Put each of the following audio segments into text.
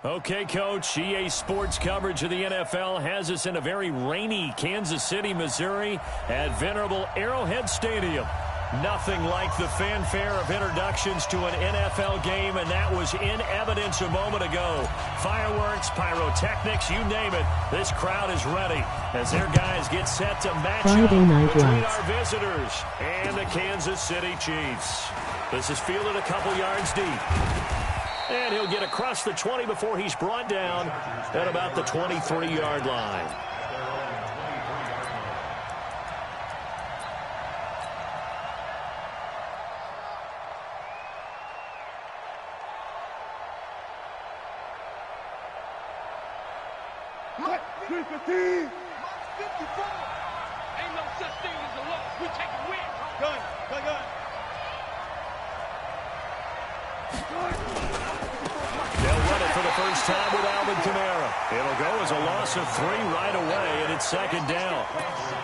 Okay, Coach, EA Sports coverage of the NFL has us in a very rainy Kansas City, Missouri at venerable Arrowhead Stadium. Nothing like the fanfare of introductions to an NFL game, and that was in evidence a moment ago. Fireworks, pyrotechnics, you name it. This crowd is ready as their guys get set to match up between our visitors and the Kansas City Chiefs. This is fielded a couple yards deep. And he'll get across the 20 before he's brought down at about the 23-yard line. What? 315. 54. Ain't no such thing as a loss. We take a win. Gun. They'll run it for the first time with Alvin Kamara. It'll go as a loss of 3 right away, and it's second down.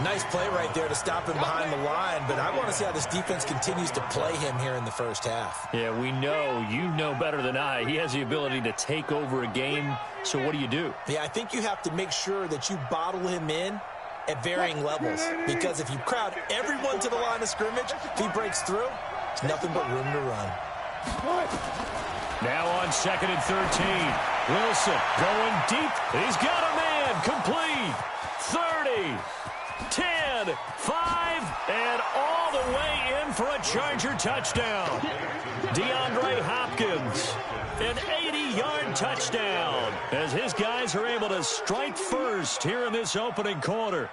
Nice play right there to stop him behind the line, but I want to see how this defense continues to play him here in the first half. Yeah, we know, you know better than I, he has the ability to take over a game, so what do? Yeah, I think you have to make sure that you bottle him in at varying levels, because if you crowd everyone to the line of scrimmage, if he breaks through, it's nothing but room to run. Now on 2nd and 13. Wilson going deep. He's got a man. Complete. 30, 10, 5, and all the way in for a Charger touchdown. DeAndre Hopkins, an 80-yard touchdown, as his guys are able to strike first here in this opening quarter.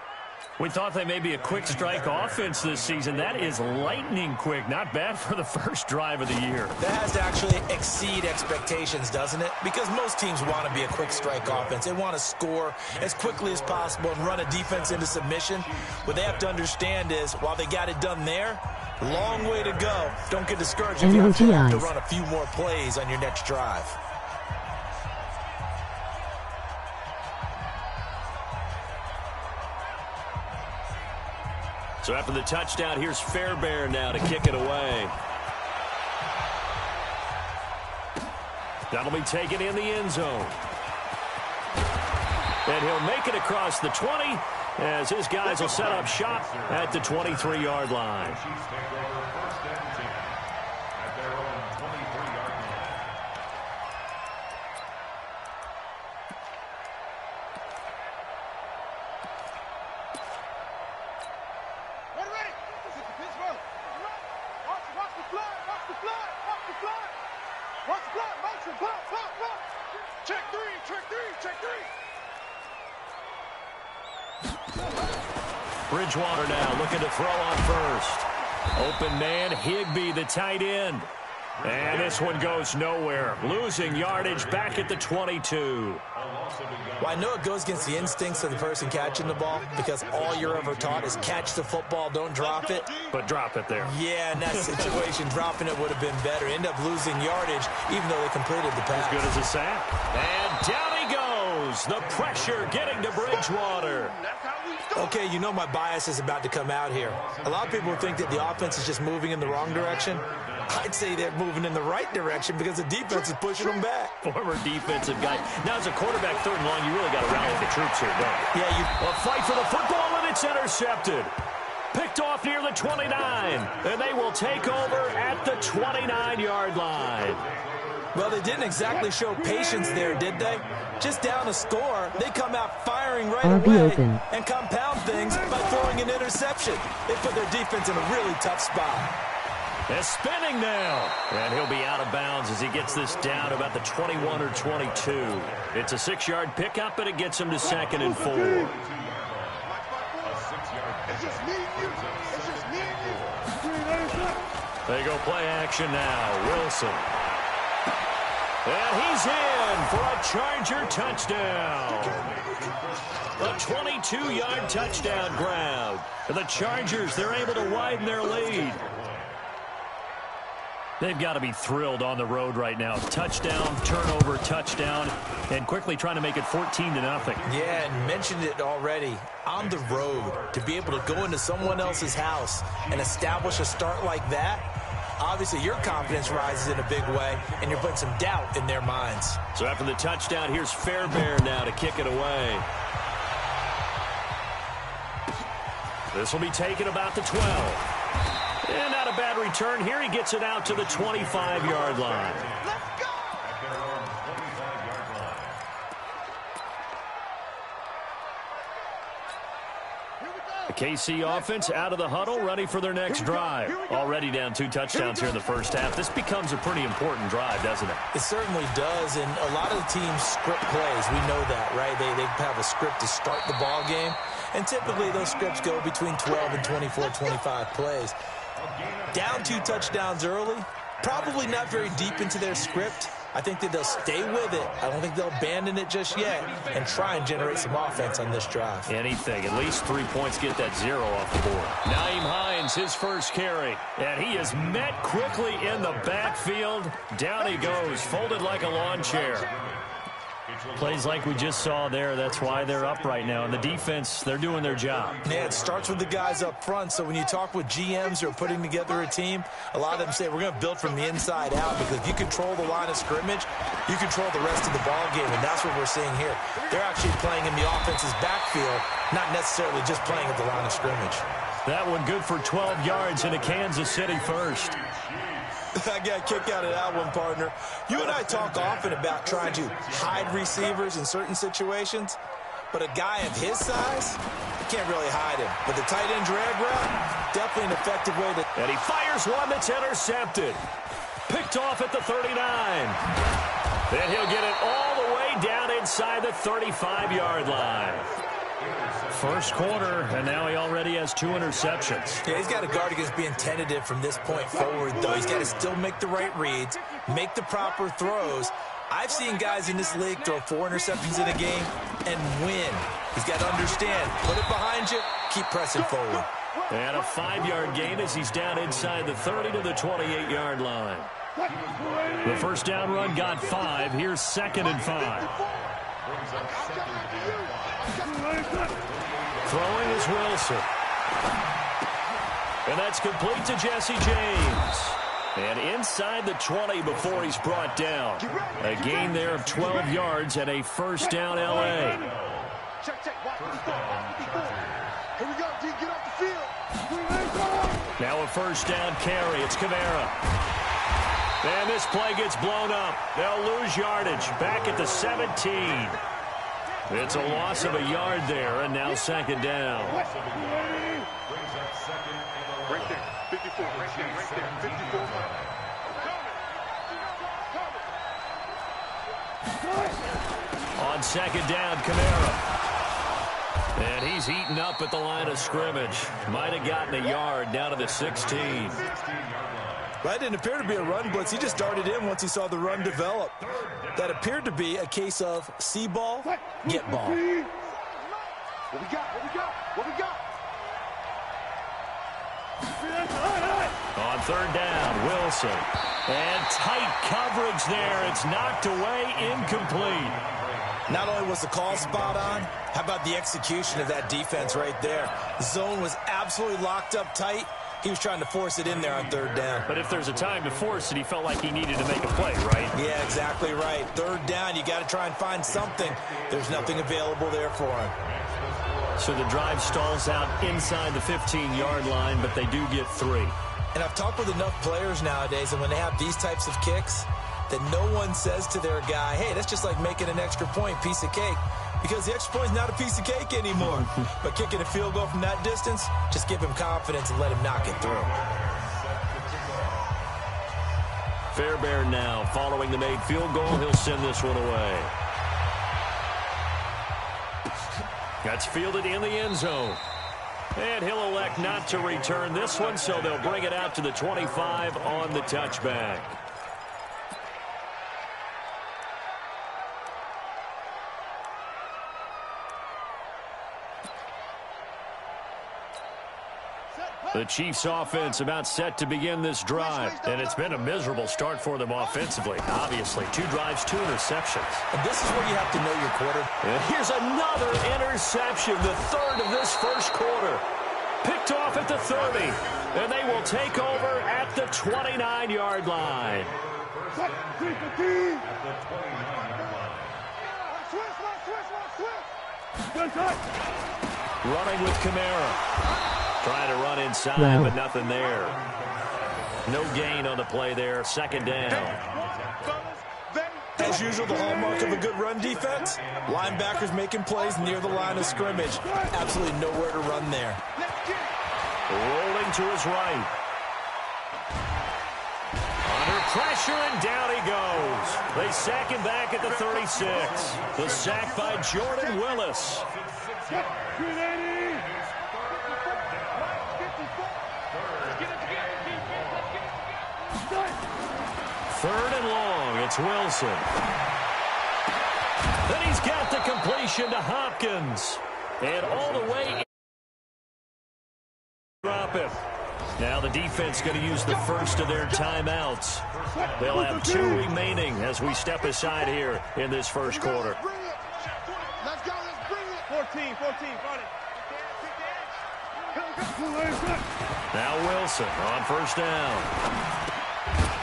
We thought they may be a quick strike offense this season. That is lightning quick. Not bad for the first drive of the year. That has to actually exceed expectations, doesn't it? Because most teams want to be a quick strike offense. They want to score as quickly as possible and run a defense into submission. What they have to understand is, while they got it done there, long way to go. Don't get discouraged if you have to run a few more plays on your next drive. So after the touchdown, here's Fairbairn now to kick it away. That'll be taken in the end zone. And he'll make it across the 20 as his guys will set up shop at the 23-yard line. Bridgewater now looking to throw on first. Open man, Higbee, the tight end. And this one goes nowhere. Losing yardage back at the 22. Well, I know it goes against the instincts of the person catching the ball, because all you're ever taught is catch the football, don't drop it. But drop it there. Yeah, in that situation, dropping it would have been better. End up losing yardage, even though they completed the pass. As good as a sack. And down he goes. The pressure getting to Bridgewater. Okay, you know my bias is about to come out here. A lot of people think that the offense is just moving in the wrong direction. I'd say they're moving in the right direction because the defense is pushing them back. Former defensive guy. Now, as a quarterback, 3rd and long, you really got to rally the troops here, don't you? Yeah, a fight for the football, and it's intercepted. Picked off near the 29, and they will take over at the 29-yard line. Well, they didn't exactly show patience there, did they? Just down a score, they come out firing right away and compound things by throwing an interception. They put their defense in a really tough spot. They're spinning now, and he'll be out of bounds as he gets this down about the 21 or 22. It's a 6-yard pickup, and it gets him to 2nd and 4. They go play action now. Wilson. And he's in for a Charger touchdown. A 22-yard touchdown grab. And the Chargers, they're able to widen their lead. They've got to be thrilled on the road right now. Touchdown, turnover, touchdown, and quickly trying to make it 14-0. Yeah, and mentioned it already. On the road, to be able to go into someone else's house and establish a start like that, obviously your confidence rises in a big way, and you're putting some doubt in their minds. So after the touchdown, here's Fairbairn now to kick it away. This will be taken about the 12. And not a bad return here. He gets it out to the 25-yard line. The KC offense out of the huddle, ready for their next drive. Already down 2 touchdowns here in the first half. This becomes a pretty important drive, doesn't it? It certainly does, and a lot of the teams script plays. We know that, right? They have a script to start the ball game, and typically those scripts go between 12 and 24, 25 plays. Down 2 touchdowns early, probably not very deep into their script. I think that they'll stay with it. I don't think they'll abandon it just yet and try and generate some offense on this drive. Anything. At least 3 points, get that 0 off the board. Nyheim Hines, his first carry. And he is met quickly in the backfield. Down he goes, folded like a lawn chair. Plays like we just saw there. That's why they're up right now. And the defense, they're doing their job. Yeah, it starts with the guys up front. So when you talk with GMs who are putting together a team, a lot of them say we're going to build from the inside out, because if you control the line of scrimmage, you control the rest of the ball game, and that's what we're seeing here. They're actually playing in the offense's backfield, not necessarily just playing at the line of scrimmage. That one good for 12 yards into Kansas City first. I got a kick out of that one, partner. You and I talk often about trying to hide receivers in certain situations, but a guy of his size, you can't really hide him. But the tight end drag route, definitely an effective way to... And he fires one that's intercepted. Picked off at the 39. Then he'll get it all the way down inside the 35-yard line. First quarter, and now he already has 2 interceptions. Yeah, he's got to guard against being tentative from this point forward, though. He's got to still make the right reads, make the proper throws. I've seen guys in this league throw 4 interceptions in a game and win. He's got to understand, put it behind you, keep pressing forward. And a 5-yard gain as he's down inside the 30 to the 28-yard line. The first down run got 5. Here's 2nd and 5. Throwing is Wilson. And that's complete to Jesse James. And inside the 20 before he's brought down. A gain there of 12 yards and a first down L.A. Now a first down carry. It's Kamara. And this play gets blown up. They'll lose yardage. Back at the 17. It's a loss of a yard there, and now 2nd down. Right there, 54, right there, 54. On 2nd down, Kamara. And he's eaten up at the line of scrimmage. Might have gotten a yard down to the 16. That didn't appear to be a run blitz. He just darted in once he saw the run develop. That appeared to be a case of see ball, get ball. What we got? What we got? What we got? On 3rd down, Wilson. And tight coverage there. It's knocked away, incomplete. Not only was the call spot on, how about the execution of that defense right there? The zone was absolutely locked up tight. He was trying to force it in there on 3rd down. But if there's a time to force it, he felt like he needed to make a play, right? Yeah, exactly right. 3rd down, you got to try and find something. There's nothing available there for him. So the drive stalls out inside the 15-yard line, but they do get 3. And I've talked with enough players nowadays, and when they have these types of kicks, that no one says to their guy, hey, that's just like making an extra point, piece of cake. Because the extra point is not a piece of cake anymore. But kicking a field goal from that distance, just give him confidence and let him knock it through. Fairbairn now following the made field goal. He'll send this one away. That's fielded in the end zone. And he'll elect not to return this one, so they'll bring it out to the 25 on the touchback. The Chiefs offense about set to begin this drive. And it's been a miserable start for them offensively. Obviously, 2 drives, 2 interceptions. And this is where you have to know your quarter. And here's another interception, the 3rd of this first quarter. Picked off at the 30. And they will take over at the 29-yard line. Running with Kamara. Trying to run inside, but nothing there. No gain on the play there. Second down. As usual, the hallmark of a good run defense, linebackers making plays near the line of scrimmage. Absolutely nowhere to run there. Rolling to his right. Under pressure, and down he goes. They sack him back at the 36. The sack by Jordan Willis. Third and long, it's Wilson. Then he's got the completion to Hopkins. And all the way. Drop it. Now the defense going to use the first of their timeouts. They'll have 2 remaining as we step aside here in this first quarter. Let's go, let's bring it. 14, run it. Now Wilson on first down.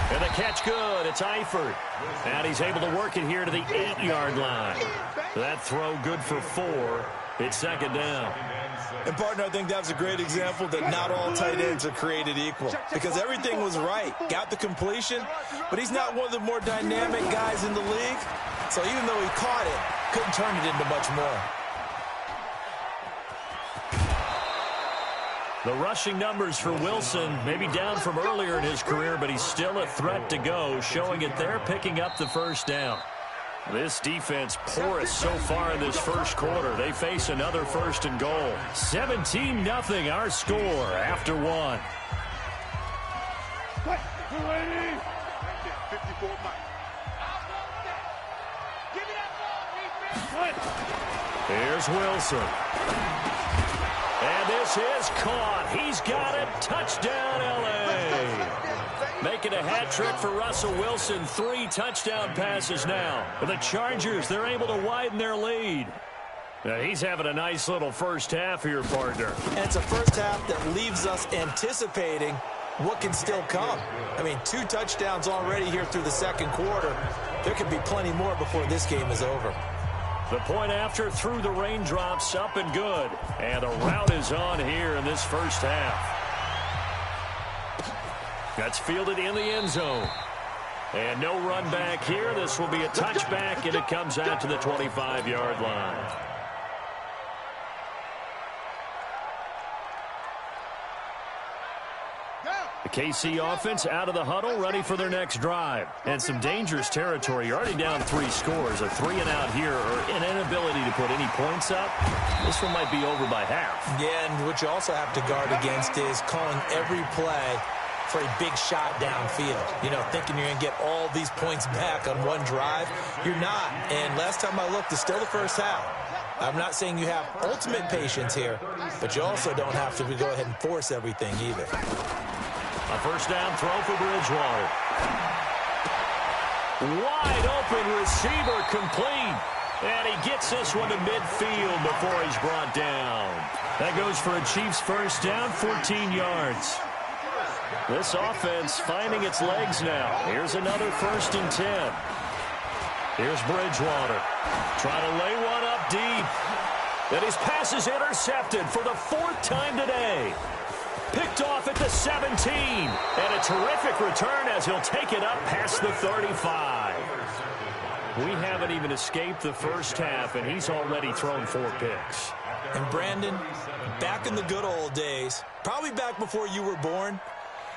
And the catch good. It's Eifert. And he's able to work it here to the 8-yard line. That throw good for 4. It's second down. And, partner, I think that was a great example that not all tight ends are created equal. Because everything was right. Got the completion, but he's not one of the more dynamic guys in the league. So even though he caught it, couldn't turn it into much more. The rushing numbers for Wilson maybe down from earlier in his career, but he's still a threat to go, showing it there, picking up the first down. This defense porous so far in this first quarter. They face another first and goal. 17-0 our score after 1. Here's Wilson. And this is caught. He's got it. Touchdown, L.A. Making a hat trick for Russell Wilson. 3 touchdown passes now. The Chargers, they're able to widen their lead. Now, he's having a nice little first half here, partner. And it's a first half that leaves us anticipating what can still come. I mean, 2 touchdowns already here through the second quarter. There could be plenty more before this game is over. The point after through the raindrops, up and good. And the route is on here in this first half. That's fielded in the end zone. And no run back here. This will be a touchback, and it comes out to the 25-yard line. The KC offense out of the huddle, ready for their next drive. And some dangerous territory. You're already down 3 scores. A 3-and-out here, or an inability to put any points up. This one might be over by half. Yeah, and what you also have to guard against is calling every play for a big shot downfield. You know, thinking you're going to get all these points back on one drive. You're not. And last time I looked, it's still the first half. I'm not saying you have ultimate patience here, but you also don't have to go ahead and force everything either. A first down throw for Bridgewater. Wide open receiver complete. And he gets this one to midfield before he's brought down. That goes for a Chiefs first down, 14 yards. This offense finding its legs now. Here's another 1st and 10. Here's Bridgewater. Trying to lay one up deep. And his pass is intercepted for the 4th time today. Picked off at the 17. And a terrific return as he'll take it up past the 35. We haven't even escaped the first half, and he's already thrown 4 picks. And Brandon, back in the good old days, probably back before you were born,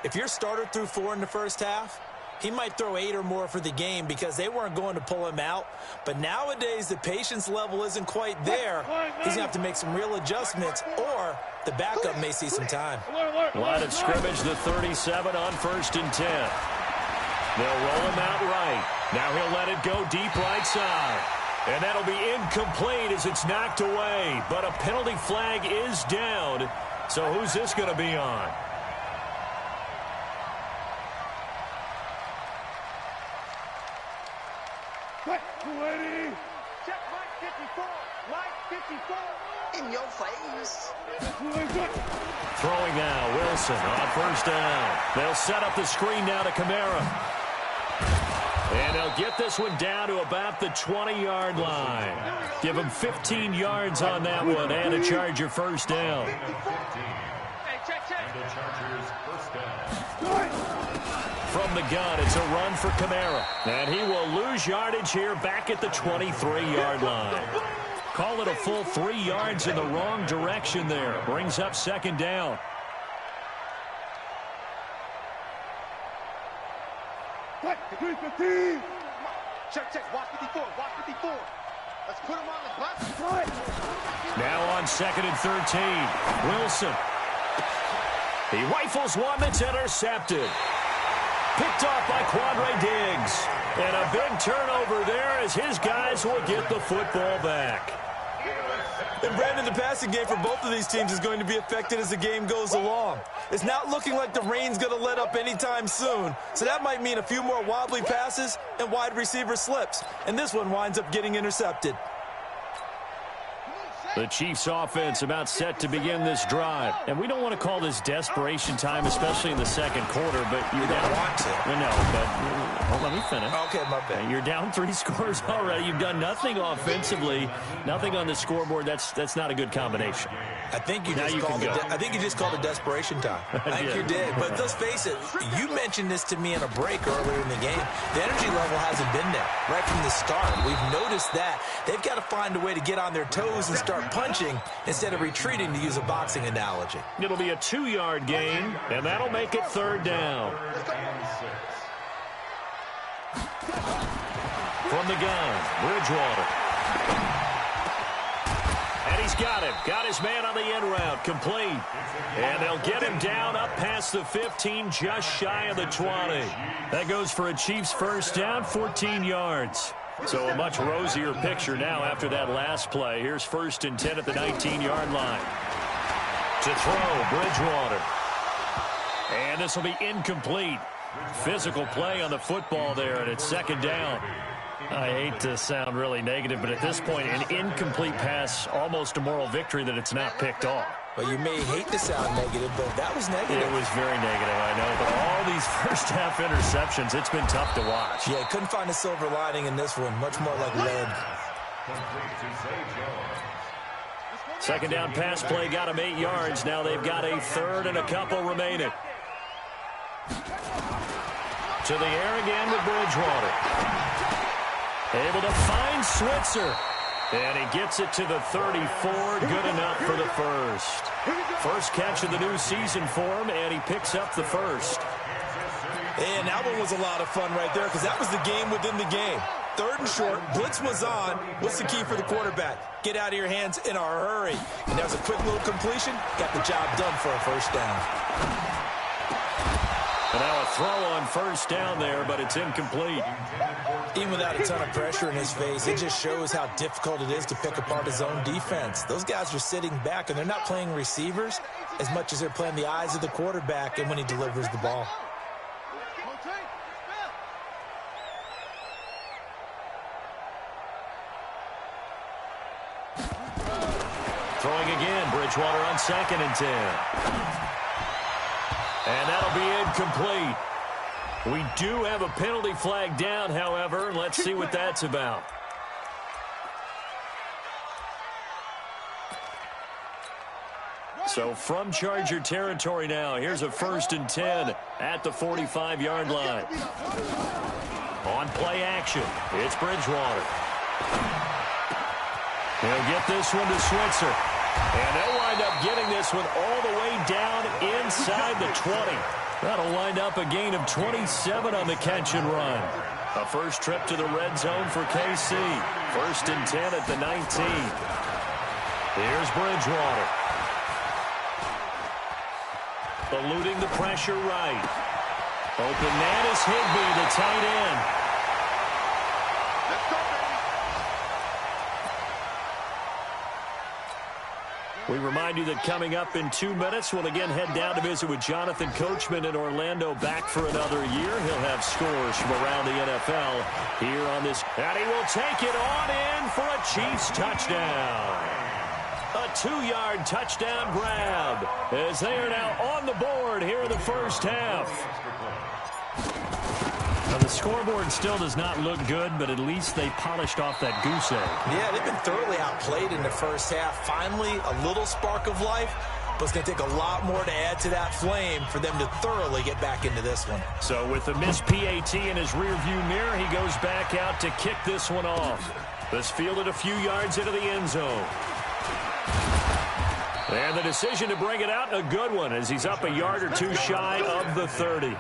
if your starter threw 4 in the first half, he might throw 8 or more for the game because they weren't going to pull him out. But nowadays, the patience level isn't quite there. He's going to have to make some real adjustments, or the backup may see some time. Line of scrimmage, the 37 on 1st and 10. They'll roll him out right. Now he'll let it go deep right side. And that'll be incomplete as it's knocked away. But a penalty flag is down. So who's this going to be on? In your face. Throwing now, Wilson on first down. They'll set up the screen now to Kamara. And they'll get this one down to about the 20-yard line. Give him 15 yards on that one and a Charger first down. From the gun, it's a run for Kamara. And he will lose yardage here back at the 23-yard line. Call it a full 3 yards in the wrong direction there. Brings up second down. Check. Watch 54. Let's put him on the bus. Now on 2nd and 13. Wilson. He rifles one that's intercepted. Picked off by Quandre Diggs. And a big turnover there as his guys will get the football back. And Brandon, the passing game for both of these teams is going to be affected as the game goes along. It's not looking like the rain's going to let up anytime soon. So that might mean a few more wobbly passes and wide receiver slips. And this one winds up getting intercepted. The Chiefs offense about set to begin this drive. And we don't want to call this desperation time, especially in the second quarter, but you're down. Don't want to. No, but let me finish. Okay, my bad. You're down 3 scores already. You've done nothing offensively, nothing on the scoreboard. That's not a good combination. I think you just called it desperation time. I think you did. But let's face it, you mentioned this to me in a break earlier in the game. The energy level hasn't been there right from the start. We've noticed that. They've got to find a way to get on their toes and start punching instead of retreating, to use a boxing analogy. It'll be a 2-yard gain, and that'll make it 3rd down. From the gun, Bridgewater. And he's got him. Got his man on the end route. Complete. And they'll get him down up past the 15, just shy of the 20. That goes for a Chiefs first down, 14 yards. So a much rosier picture now after that last play. Here's 1st and 10 at the 19-yard line. To throw, Bridgewater. And this will be incomplete. Physical play on the football there, and it's 2nd down. I hate to sound really negative, but at this point, an incomplete pass, almost a moral victory that it's not picked off. Well, you may hate to sound negative, but that was negative. It was very negative, I know. But all these first-half interceptions, it's been tough to watch. Yeah, couldn't find a silver lining in this one. Much more like lead. 2nd down pass play got him 8 yards. Now they've got a 3rd and a couple remaining. To the air again with Bridgewater. Able to find Switzer. And he gets it to the 34. Good enough for the first. First catch of the new season for him, and he picks up the first. And that one was a lot of fun right there because that was the game within the game. 3rd and short. Blitz was on. What's the key for the quarterback? Get out of your hands in a hurry. And that was a quick little completion. Got the job done for a first down. And now a throw on first down there, but it's incomplete. Even without a ton of pressure in his face, it just shows how difficult it is to pick apart his own defense. Those guys are sitting back, and they're not playing receivers as much as they're playing the eyes of the quarterback and when he delivers the ball. Throwing again, Bridgewater on 2nd and 10. And that'll be incomplete. We do have a penalty flag down, however. Let's see what that's about. So from Charger territory now, here's a 1st and 10 at the 45-yard line. On play action, it's Bridgewater. He'll get this one to Switzer. And they'll wind up getting this one all the way down inside the 20. That'll wind up a gain of 27 on the catch and run. A first trip to the red zone for KC. 1st and 10 at the 19. Here's Bridgewater. Eluding the pressure right. Open man is Higbee, the tight end. We remind you that coming up in 2 minutes, we'll again head down to visit with Jonathan Coachman in Orlando, back for another year. He'll have scores from around the NFL here on this. And he will take it on in for a Chiefs touchdown. A 2-yard touchdown grab as they are now on the board here in the first half. Now, the scoreboard still does not look good, but at least they polished off that goose egg. Yeah, they've been thoroughly outplayed in the first half. Finally, a little spark of life, but it's going to take a lot more to add to that flame for them to thoroughly get back into this one. So with the missed PAT in his rearview mirror, he goes back out to kick this one off. This fielded a few yards into the end zone. And the decision to bring it out, a good one, as he's up a yard or two shy of the 30.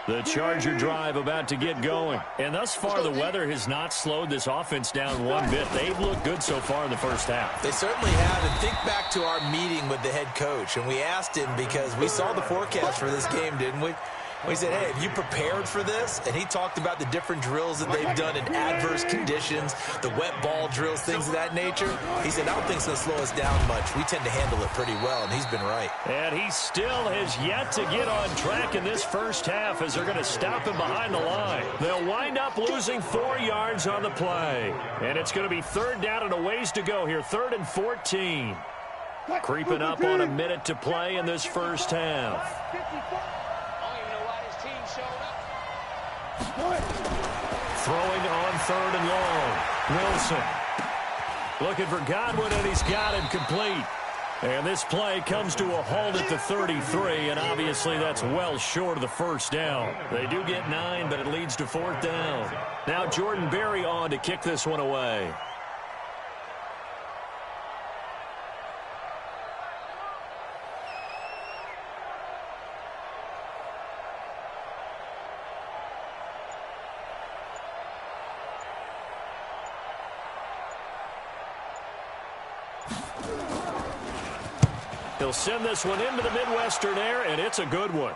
The Charger drive about to get going. And thus far, the weather has not slowed this offense down one bit. They've looked good so far in the first half. They certainly have. And think back to our meeting with the head coach. And we asked him, because we saw the forecast for this game, didn't we? We said, hey, have you prepared for this? And he talked about the different drills that they've done in adverse conditions, the wet ball drills, things of that nature. He said, I don't think it's going to slow us down much. We tend to handle it pretty well, and he's been right. And he still has yet to get on track in this first half as they're going to stop him behind the line. They'll wind up losing 4 yards on the play. And it's going to be third down and a ways to go here, 3rd and 14. Creeping up on a minute to play in this first half. Throwing on 3rd and long. Wilson looking for Godwin, and he's got him complete. And this play comes to a halt at the 33, and obviously that's well short of the first down. They do get 9, but it leads to 4th down. Now Jordan Berry on to kick this one away. He'll send this one into the Midwestern air, and it's a good one.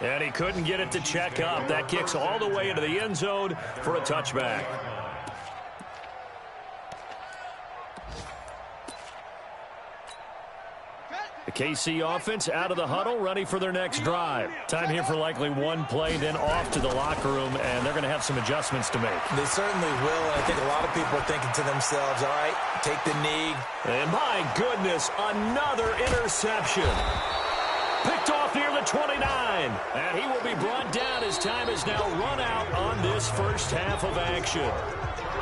And he couldn't get it to check up. That kicks all the way into the end zone for a touchback. The KC offense out of the huddle, ready for their next drive. Time here for likely one play, then off to the locker room, and they're going to have some adjustments to make. They certainly will, and I think a lot of people are thinking to themselves, all right, take the knee. And my goodness, another interception. Picked off near the 29. And he will be brought down as time is now run out on this first half of action.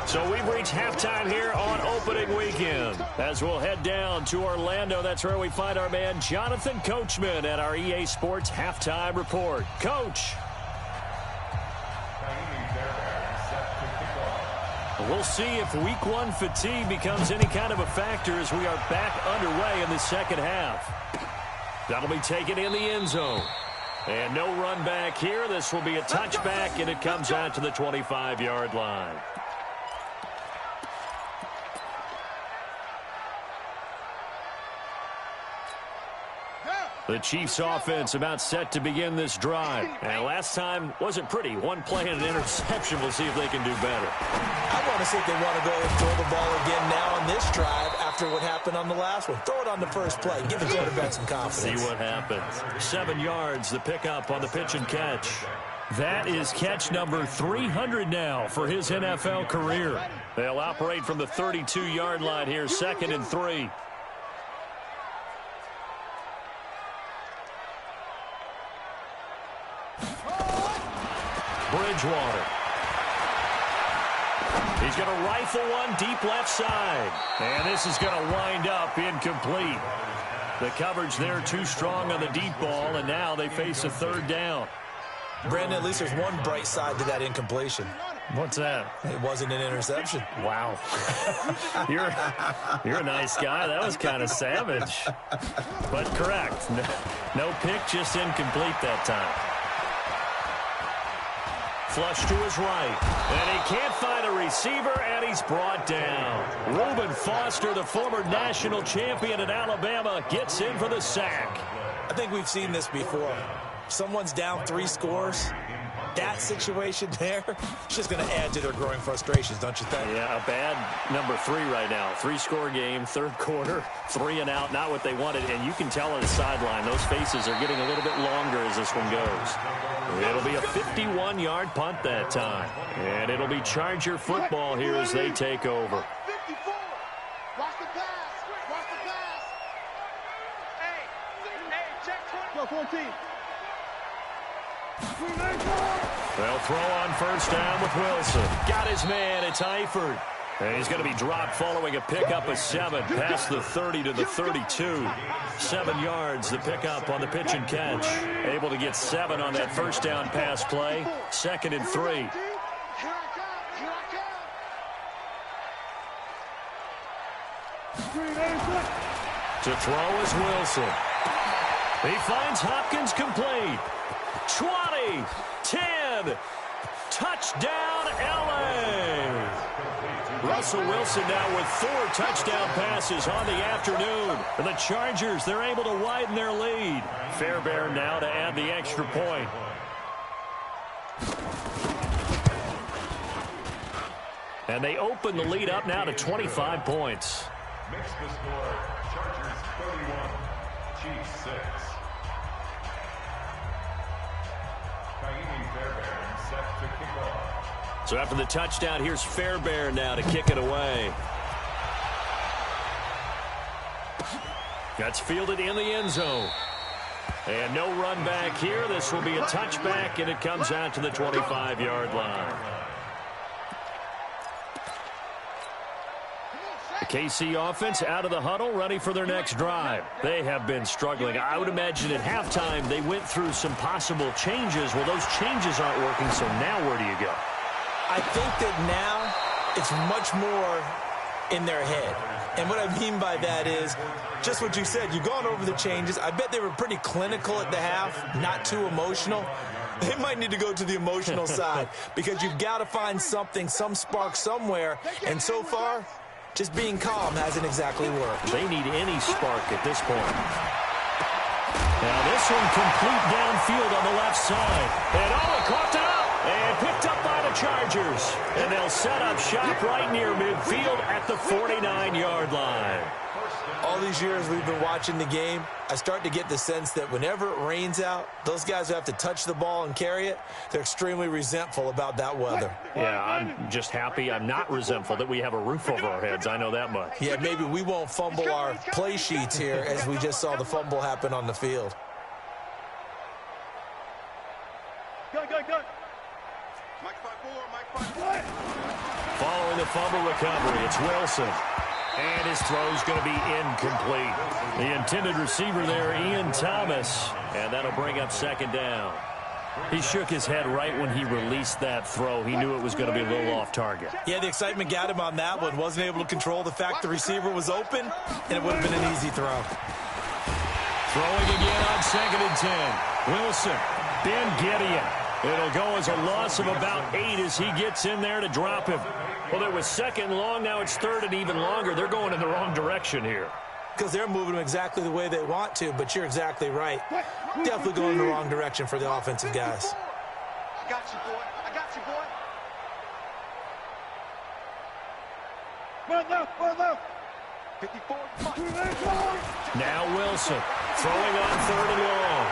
So we've reached halftime here on opening weekend. As we'll head down to Orlando, that's where we find our man Jonathan Coachman at our EA Sports Halftime Report. Coach. We'll see if week one fatigue becomes any kind of a factor as we are back underway in the second half. That'll be taken in the end zone. And no run back here. This will be a touchback, and it comes out to the 25-yard line. The Chiefs offense about set to begin this drive. And last time wasn't pretty. One play and an interception. We'll see if they can do better. I want to see if they want to go and throw the ball again now on this drive after what happened on the last one. Throw it on the first play. Give the quarterback some confidence. See what happens. 7 yards, the pickup on the pitch and catch. That is catch number 300 now for his NFL career. They'll operate from the 32-yard line here, 2nd and 3. Bridgewater. He's going to rifle one deep left side. And this is going to wind up incomplete. The coverage there too strong on the deep ball, and now they face a 3rd down. Brandon, at least there's one bright side to that incompletion. What's that? It wasn't an interception. Wow. You're a nice guy. That was kind of savage. But correct. No pick, just incomplete that time. Flush to his right. And he can't find a receiver, and he's brought down. Reuben Foster, the former national champion at Alabama, gets in for the sack. think we've seen this before. Someone's down 3 scores. That situation there is just going to add to their growing frustrations, don't you think? Yeah, a bad number 3 right now. 3-score game, third quarter, 3 and out, not what they wanted. And you can tell on the sideline, those faces are getting a little bit longer as this one goes. It'll be a 51-yard punt that time. And it'll be Charger football here as they take over. 54. Watch the pass. Watch the pass. Hey, check 20. Go 14. They'll throw on first down with Wilson. Got his man. It's Eifert. And he's going to be dropped following a pickup of 7 past the 30 to the 32. 7 yards, the pickup on the pitch and catch. Able to get 7 on that first down pass play. 2nd and 3. To throw is Wilson. He finds Hopkins complete. 20, 10, touchdown LA. Russell Wilson now with 4 touchdown passes on the afternoon. And the Chargers, they're able to widen their lead. Fairbairn now to add the extra point. And they open the lead up now to 25 points. Makes the score Chargers 31, Chiefs 6. Fairbairn set to kick off. So after the touchdown, here's Fairbairn now to kick it away. That's fielded in the end zone. And no run back here. This will be a touchback, and it comes out to the 25-yard line. The KC offense out of the huddle, ready for their next drive. They have been struggling. I would imagine at halftime they went through some possible changes. Well, those changes aren't working, so now where do you go? I think that now it's much more in their head. And what I mean by that is just what you said. You've gone over the changes. I bet they were pretty clinical at the half, not too emotional. They might need to go to the emotional side because you've got to find something, some spark somewhere. And so far, just being calm hasn't exactly worked. They need any spark at this point. Now this one complete downfield on the left side. And caught it up and picked up by the Chargers. And they'll set up shop right near midfield at the 49-yard line. All these years we've been watching the game, I start to get the sense that whenever it rains out, those guys who have to touch the ball and carry it, they're extremely resentful about that weather. Yeah, I'm just happy I'm not resentful that we have a roof over our heads. I know that much. Yeah, maybe we won't fumble our play sheets here as we just saw the fumble happen on the field. Go. Mike 5-4. Following the fumble recovery, it's Wilson. And his throw's going to be incomplete. The intended receiver there, Ian Thomas. And that'll bring up 2nd down. He shook his head right when he released that throw. He knew it was going to be a little off target. Yeah, the excitement got him on that one. Wasn't able to control the fact the receiver was open, and it would have been an easy throw. Throwing again on 2nd and 10. Wilson, Ben Gideon. It'll go as a loss of about 8 as he gets in there to drop him. Well, it was 2nd long. Now it's 3rd and even longer. They're going in the wrong direction here. Because they're moving them exactly the way they want to, but you're exactly right. Definitely going in the wrong direction for the offensive guys. I got you, boy. Run left. 54. Now Wilson throwing on 3rd and long.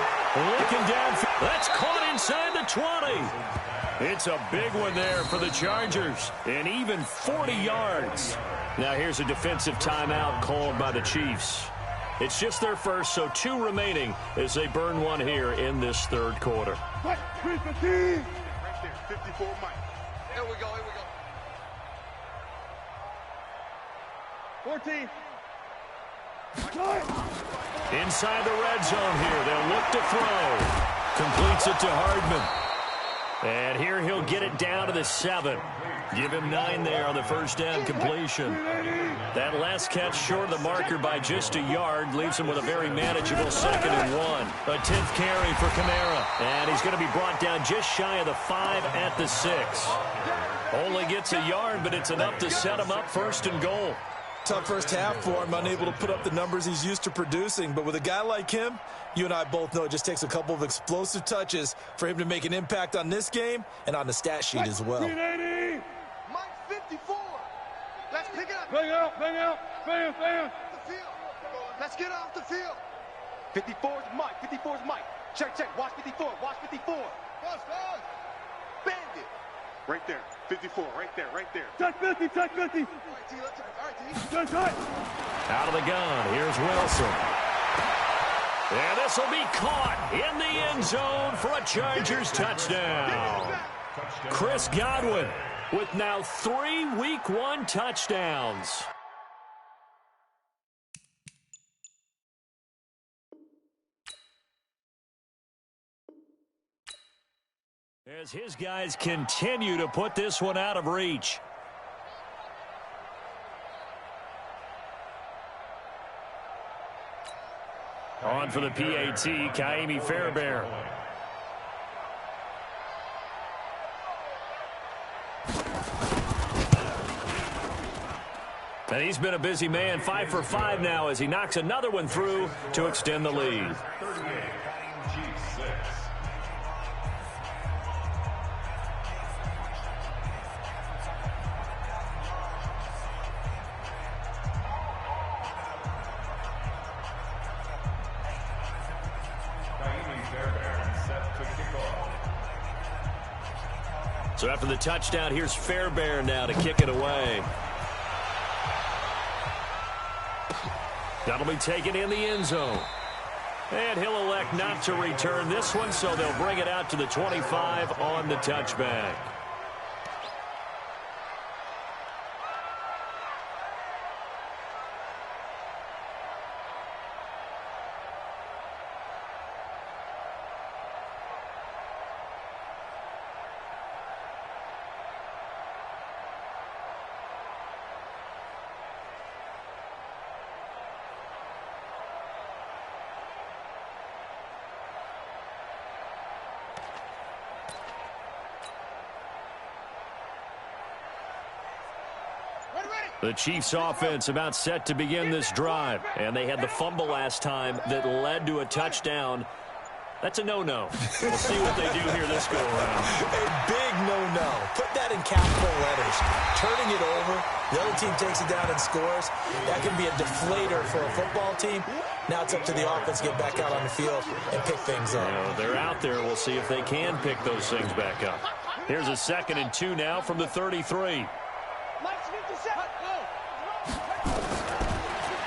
Looking down. That's caught inside the 20. It's a big one there for the Chargers. And even 40 yards. Now here's a defensive timeout called by the Chiefs. It's just their first, so 2 remaining as they burn one here in this 3rd quarter. 315. Right there, 54 Mike. Here we go. 14. Inside the red zone here. They'll look to throw. Completes it to Hardman. And here he'll get it down to the 7. Give him 9 there on the first down completion. That last catch short of the marker by just a yard leaves him with a very manageable 2nd and 1. A 10th carry for Kamara. And he's going to be brought down just shy of the 5 at the 6. Only gets a yard, but it's enough to set him up 1st and goal. tough first half for him, unable to put up the numbers he's used to producing. But with a guy like him, you and I both know it just takes a couple of explosive touches for him to make an impact on this game and on the stat sheet as well. Mike 54. Let's pick it up. Bang out, bang out, bang, bang. The field. Let's get off the field. 54's Mike, 54's Mike. Check, check, watch 54, watch 54. Watch, watch. Bandit. Right there, 54, right there, right there. Check 50, check 50. All right, T, let's check. All right, T. Check, check. Out of the gun, here's Wilson. And this will be caught in the end zone for a Chargers touchdown. Chris Godwin with now 3 Week 1 touchdowns. As his guys continue to put this one out of reach. On for the PAT, Ka'imi Fairbairn. And he's been a busy man, 5 for 5 now as he knocks another one through to extend the lead. So after the touchdown, here's Fairbairn now to kick it away. That'll be taken in the end zone. And he'll elect not to return this one, so they'll bring it out to the 25 on the touchback. The Chiefs offense about set to begin this drive. And they had the fumble last time that led to a touchdown. That's a no-no. We'll see what they do here this go-around. A big no-no. Put that in capital letters. Turning it over, the other team takes it down and scores. That can be a deflator for a football team. Now it's up to the offense to get back out on the field and pick things up. They're out there. We'll see if they can pick those things back up. Here's a 2nd and 2 now from the 33.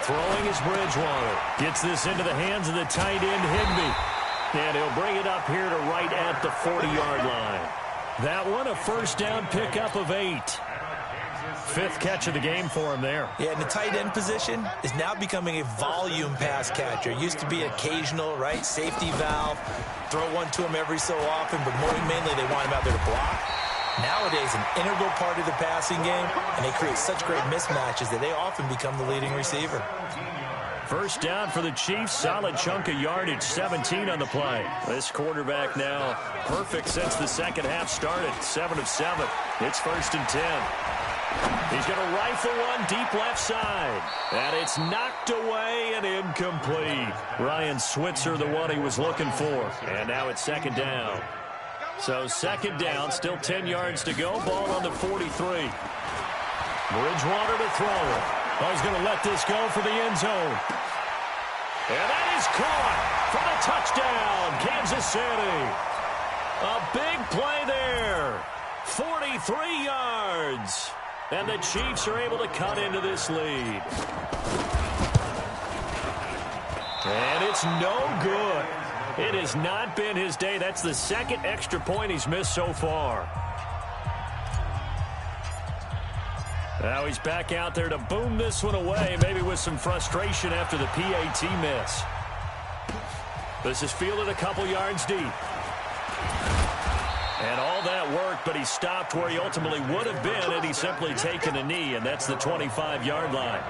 Throwing is Bridgewater. Gets this into the hands of the tight end, Higbee. And he'll bring it up here to right at the 40-yard line. That one, a first down pickup of 8. 5th catch of the game for him there. Yeah, and the tight end position is now becoming a volume pass catcher. Used to be occasional, right, safety valve. Throw one to him every so often, but more mainly they want him out there to block. Nowadays, an integral part of the passing game, and they create such great mismatches that they often become the leading receiver. First down for the Chiefs. Solid chunk of yardage, 17 on the play. This quarterback now perfect since the second half started. 7 of 7. It's 1st and 10. He's going to rifle one deep left side. And it's knocked away and incomplete. Ryan Switzer, the one he was looking for. And now it's 2nd down. So 2nd down, still 10 yards to go. Ball on the 43. Bridgewater to throw it. Oh, he's going to let this go for the end zone. And that is caught for the touchdown, Kansas City. A big play there. 43 yards. And the Chiefs are able to cut into this lead. And it's no good. It has not been his day. That's the 2nd extra point he's missed so far. Now he's back out there to boom this one away, maybe with some frustration after the PAT miss. This is fielded a couple yards deep. And all that worked, but he stopped where he ultimately would have been had he simply taken a knee, and that's the 25-yard line.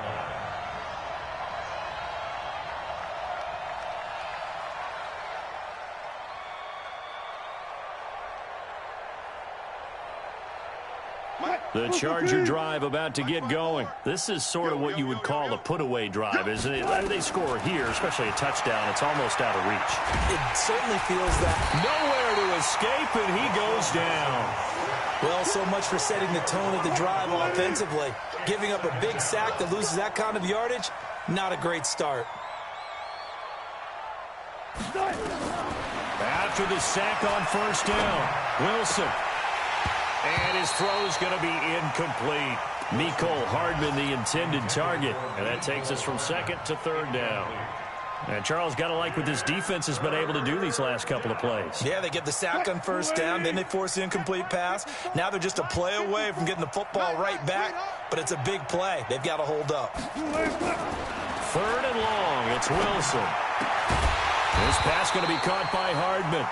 The Charger drive about to get going. This is sort of what you would call a put-away drive, isn't it? They score here, especially a touchdown. It's almost out of reach. It certainly feels that. Nowhere to escape, and he goes down. Well, so much for setting the tone of the drive offensively. Giving up a big sack that loses that kind of yardage, not a great start. After the sack on first down, Wilson. And his throw's going to be incomplete. Mecole Hardman, the intended target. And that takes us from second to third down. And Charles, got to like what this defense has been able to do these last couple of plays. Yeah, they get the sack on first down, then they force the incomplete pass. Now they're just a play away from getting the football right back, but it's a big play. They've got to hold up. Third and long, it's Wilson. This pass going to be caught by Hardman.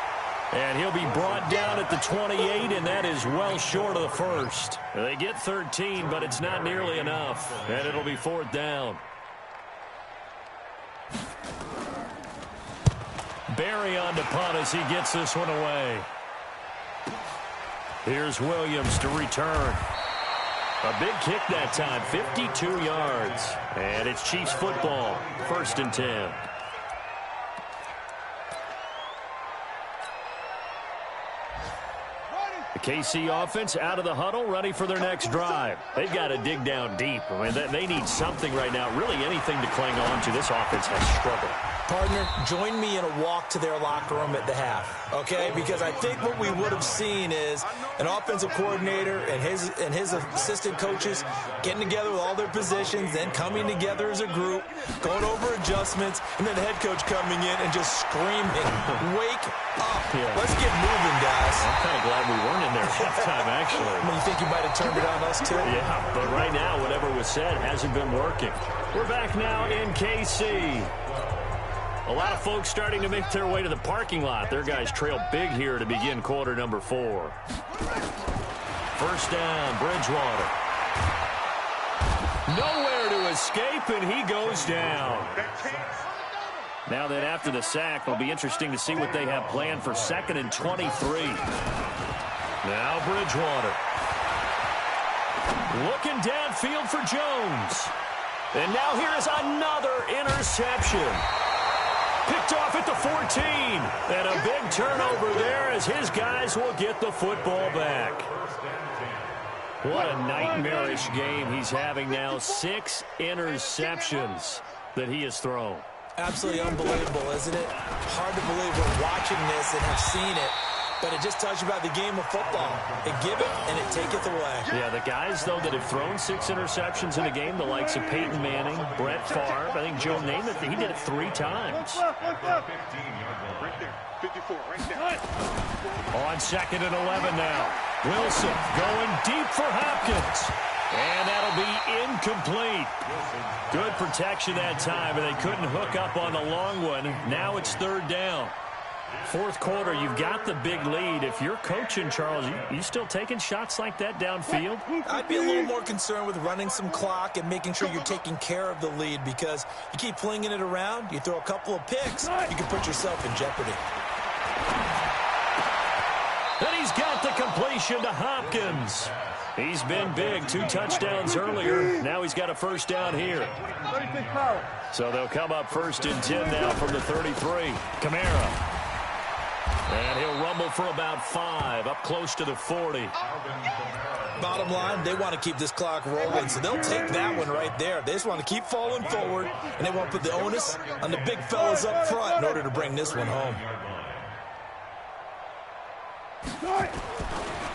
And he'll be brought down at the 28, and that is well short of the first. They get 13, but it's not nearly enough. And it'll be fourth down. Barry on to punt as he gets this one away. Here's Williams to return. A big kick that time, 52 yards. And it's Chiefs football, 1st and 10. The KC offense out of the huddle, ready for their next drive. They've got to dig down deep. I mean, they need something right now, really anything to cling on to. This offense has struggled. Partner, join me in a walk to their locker room at the half, okay? Because I think what we would have seen is an offensive coordinator and his assistant coaches getting together with all their positions, then coming together as a group, going over adjustments, and then the head coach coming in and just screaming, "Wake up. Yeah. Let's get moving, guys." I'm kind of glad we weren't in there at halftime, actually. I mean, you think you might have turned it on us, too? Yeah, but right now, whatever was said hasn't been working. We're back now in KC. A lot of folks starting to make their way to the parking lot. Their guys trail big here to begin quarter number 4. First down, Bridgewater. Nowhere to escape, and he goes down. Now then, after the sack, it'll be interesting to see what they have planned for 2nd and 23. Now Bridgewater. Looking downfield for Jones. And now here is another interception. Picked off at the 14. And a big turnover there as his guys will get the football back. What a nightmarish game he's having now. 6 interceptions that he has thrown. Absolutely unbelievable, isn't it? Hard to believe we're watching this and have seen it. But it just tells you about the game of football. It give it, and it taketh away. Yeah, the guys, though, that have thrown 6 interceptions in a game, the likes of Peyton Manning, Brett Favre, I think Joe Namath, he did it 3 times. 54, right there. On 2nd and 11 now. Wilson going deep for Hopkins. And that'll be incomplete. Good protection that time, and they couldn't hook up on the long one. Now it's 3rd down. 4th quarter, you've got the big lead. If you're coaching, Charles, you still taking shots like that downfield? I'd be a little more concerned with running some clock and making sure you're taking care of the lead, because you keep flinging it around, you throw a couple of picks, you can put yourself in jeopardy. And he's got the completion to Hopkins. He's been big, 2 touchdowns earlier. Now he's got a first down here. So they'll come up 1st and 10 now from the 33. Kamara. And he'll rumble for about 5, up close to the 40. Bottom line, they want to keep this clock rolling, so they'll take that one right there. They just want to keep falling forward, and they want to put the onus on the big fellas up front in order to bring this one home.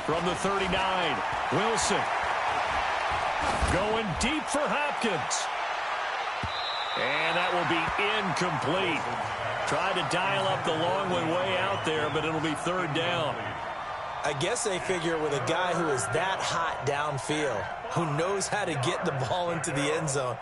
From the 39, Wilson. Going deep for Hopkins. And that will be incomplete. Tried to dial up the long one way out there, but it'll be 3rd down. I guess they figure with a guy who is that hot downfield, who knows how to get the ball into the end zone,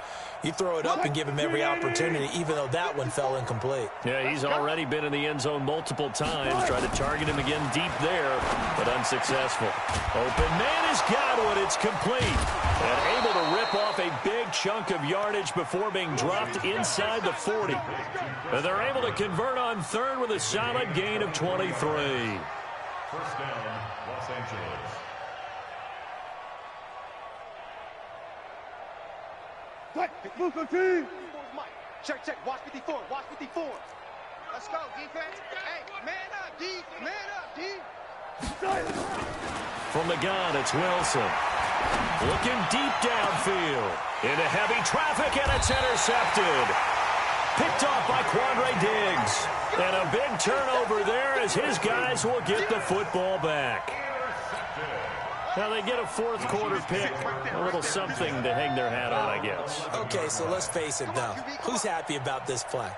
you throw it up and give him every opportunity, even though that one fell incomplete. Yeah, he's already been in the end zone multiple times. Tried to target him again deep there, but unsuccessful. Open man has got one. It's complete. And able to rip off a big chunk of yardage before being dropped inside the 40. And they're able to convert on 3rd with a solid gain of 23. First down, Los Angeles. Check, check. Watch 54. Watch 54. Let's go, defense. Hey, man up, D. Man up, D. From the gun, it's Wilson. Looking deep downfield. Into heavy traffic, and it's intercepted. Picked off by Quandre Diggs. And a big turnover there as his guys will get the football back. Now they get a fourth quarter pick. A little something to hang their hat on, I guess. Okay, so let's face it, though. Who's happy about this play?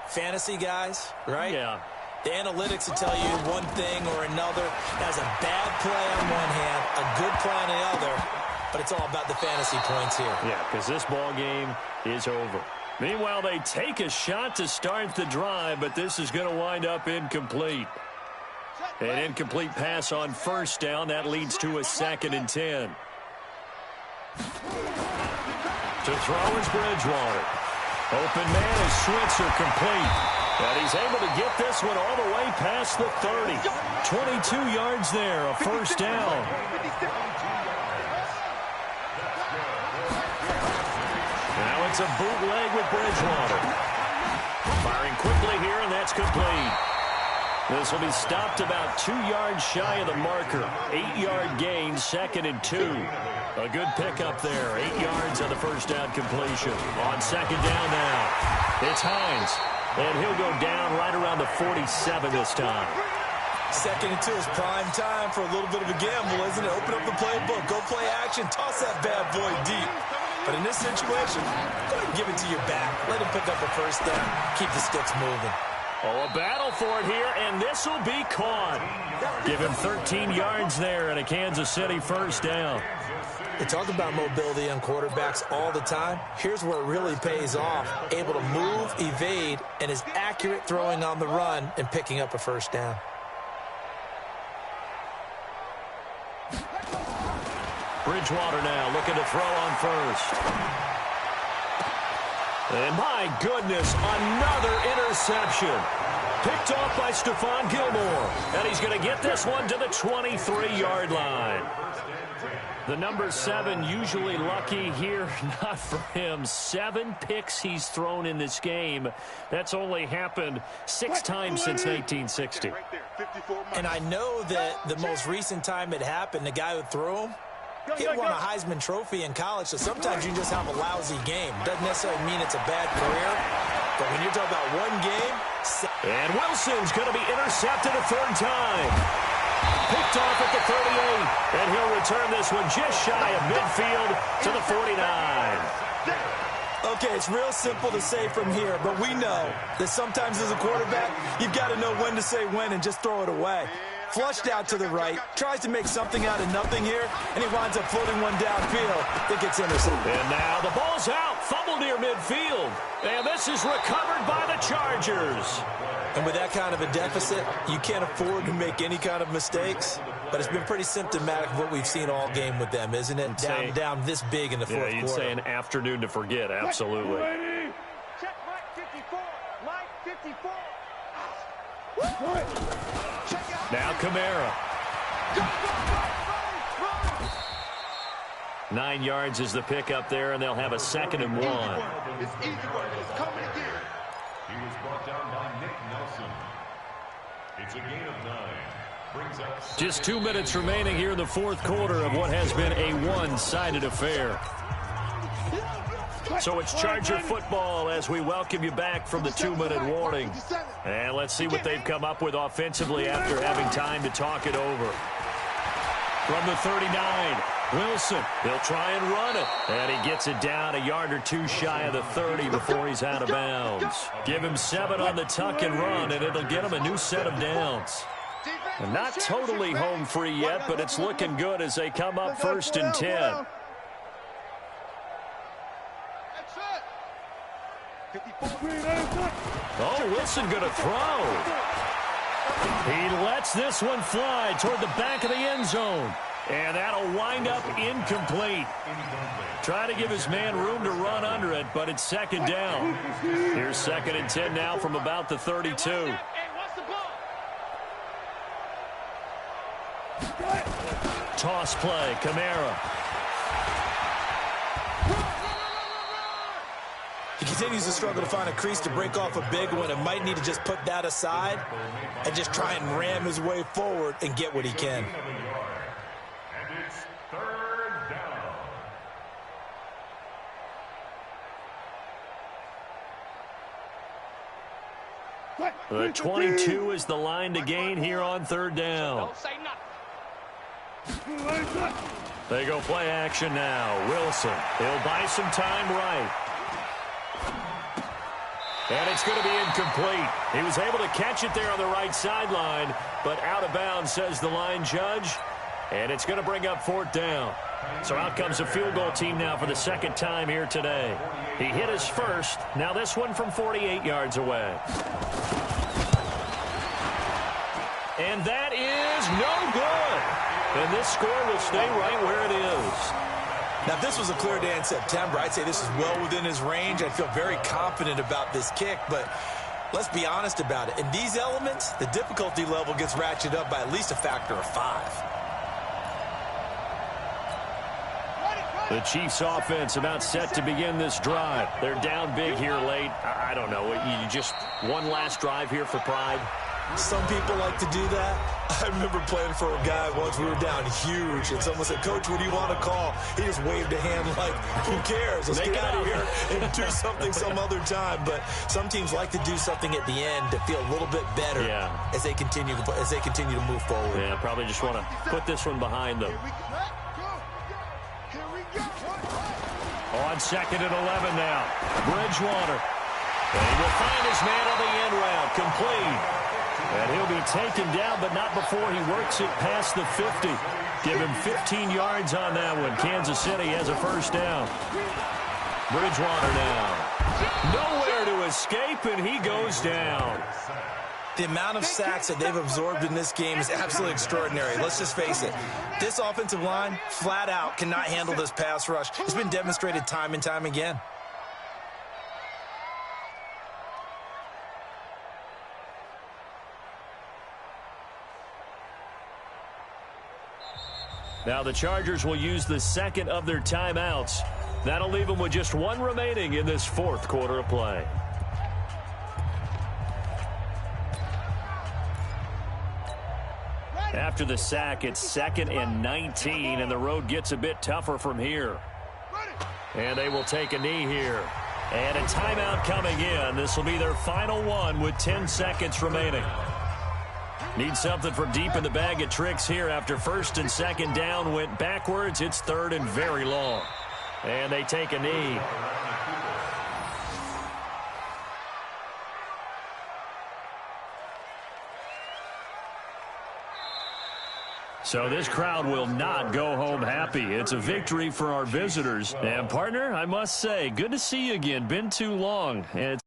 Fantasy guys, right? Yeah. The analytics will tell you one thing or another. That's a bad play on one hand, a good play on the other, but it's all about the fantasy points here. Yeah, because this ball game is over. Meanwhile, they take a shot to start the drive, but this is going to wind up incomplete. An incomplete pass on first down. That leads to a 2nd and 10. To throw is Bridgewater. Open man is Switzer, complete. And he's able to get this one all the way past the 30. 22 yards there, a first down. Now it's a bootleg with Bridgewater. Firing quickly here, and that's complete. This will be stopped about 2 yards shy of the marker. 8-yard gain, 2nd and 2. A good pickup there. 8 yards on the first down completion. On 2nd down now, it's Hines. And he'll go down right around the 47 this time. 2nd and 2 is prime time for a little bit of a gamble, isn't it? Open up the playbook, go play action, toss that bad boy deep. But in this situation, go ahead and give it to your back. Let him pick up a first down. Keep the sticks moving. Oh, a battle for it here, and this will be caught. Give him 13 yards there and a Kansas City first down. They talk about mobility on quarterbacks all the time. Here's where it really pays off. Able to move, evade, and is accurate throwing on the run and picking up a first down. Bridgewater now looking to throw on first. And my goodness, another interception. Picked off by Stephon Gilmore. And he's going to get this one to the 23-yard line. The number 7 usually lucky here, not for him. 7 picks he's thrown in this game. That's only happened 6 times since 1960. And I know that the most recent time it happened, the guy who threw him, he won a Heisman Trophy in college, so sometimes you just have a lousy game. Doesn't necessarily mean it's a bad career, but when you're talking about one game... And Wilson's going to be intercepted a 3rd time. Picked off at the 38, and he'll return this one just shy of midfield to the 49. Okay, it's real simple to say from here, but we know that sometimes as a quarterback, you've got to know when to say when and just throw it away. Flushed out to the right, tries to make something out of nothing here, and he winds up floating one downfield that gets intercepted. And now the ball's out, fumbled near midfield, and this is recovered by the Chargers. And with that kind of a deficit, you can't afford to make any kind of mistakes, but it's been pretty symptomatic of what we've seen all game with them, isn't it? Down this big in the fourth quarter. Yeah, you'd say an afternoon to forget, absolutely. Check Mike 54. Mike 54. Now Kamara. 9 yards is the pickup there, and they'll have a 2nd and 1. It's easy work. It's coming again. He was brought down by Nick Nelson. It's a gain of 9. Brings up Just 2 minutes remaining here in the fourth quarter of what has been a one-sided affair. So it's Charger football as we welcome you back from the 2-minute warning. And let's see what they've come up with offensively after having time to talk it over. From the 39, Wilson, he'll try and run it. And he gets it down a yard or 2 shy of the 30 before he's out of bounds. Give him 7 on the tuck and run, and it'll get him a new set of downs. And not totally home free yet, but it's looking good as they come up 1st and 10. Oh, Wilson going to throw. He lets this one fly toward the back of the end zone. And that'll wind up incomplete. Try to give his man room to run under it, but it's 2nd down. Here's 2nd and 10 now from about the 32. Toss play, Kamara. continues to struggle to find a crease to break off a big one, and might need to just put that aside and just try and ram his way forward and get what he can. And it's third down. The 22 is the line to gain here on third down. Don't say nothing. They go play action now. Wilson, he'll buy some time right. And it's going to be incomplete. He was able to catch it there on the right sideline, but out of bounds, says the line judge. And it's going to bring up fourth down. So out comes a field goal team now for the second time here today. He hit his first. Now this one from 48 yards away. And that is no good. And this score will stay right where it is. Now, if this was a clear day in September, I'd say this is well within his range. I'd feel very confident about this kick, but let's be honest about it. In these elements, the difficulty level gets ratcheted up by at least a factor of 5. The Chiefs offense about set to begin this drive. They're down big here late. I don't know. You just one last drive here for pride. Some people like to do that. I remember playing for a guy once. We were down huge, and someone said, "Coach, what do you want to call?" He just waved a hand like, "Who cares? Let's get out of here and do something some other time." But some teams like to do something at the end to feel a little bit better as they continue to move forward. Yeah, probably just want to put this one behind them. On second and 11 now. Bridgewater. And he will find his man on the end route. Complete. And he'll be taken down, but not before he works it past the 50. Give him 15 yards on that one. Kansas City has a first down. Bridgewater now. Nowhere to escape, and he goes down. The amount of sacks that they've absorbed in this game is absolutely extraordinary. Let's just face it. This offensive line, flat out, cannot handle this pass rush. It's been demonstrated time and time again. Now the Chargers will use the second of their timeouts. That'll leave them with just one remaining in this fourth quarter of play. After the sack, it's 2nd and 19, and the road gets a bit tougher from here. And they will take a knee here. And a timeout coming in. This will be their final one with 10 seconds remaining. Need something from deep in the bag of tricks here after first and second down went backwards. It's third and very long. And they take a knee. So this crowd will not go home happy. It's a victory for our visitors. And partner, I must say, good to see you again. Been too long. And it's